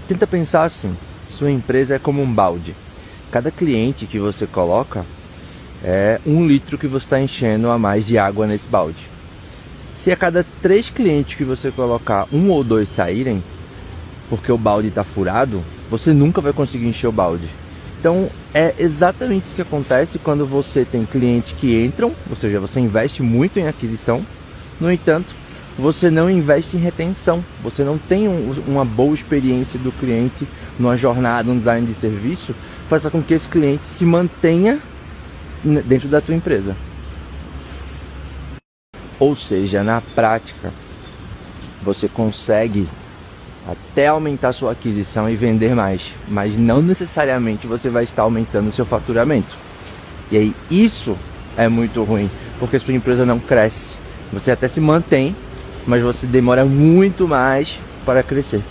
Tenta pensar assim, sua empresa é como um balde. Cada cliente que você coloca é 1 litro que você está enchendo a mais de água nesse balde. Se a cada 3 clientes que você colocar, 1 ou 2 saírem, porque o balde está furado, você nunca vai conseguir encher o balde. Então é exatamente o que acontece quando você tem clientes que entram, ou seja, você investe muito em aquisição, no entanto, você não investe em retenção, você não tem uma boa experiência do cliente numa jornada, um design de serviço, faça com que esse cliente se mantenha dentro da tua empresa. Ou seja, na prática, você consegue até aumentar sua aquisição e vender mais, mas não necessariamente você vai estar aumentando o seu faturamento. E aí isso é muito ruim, porque sua empresa não cresce. Você até se mantém, mas você demora muito mais para crescer.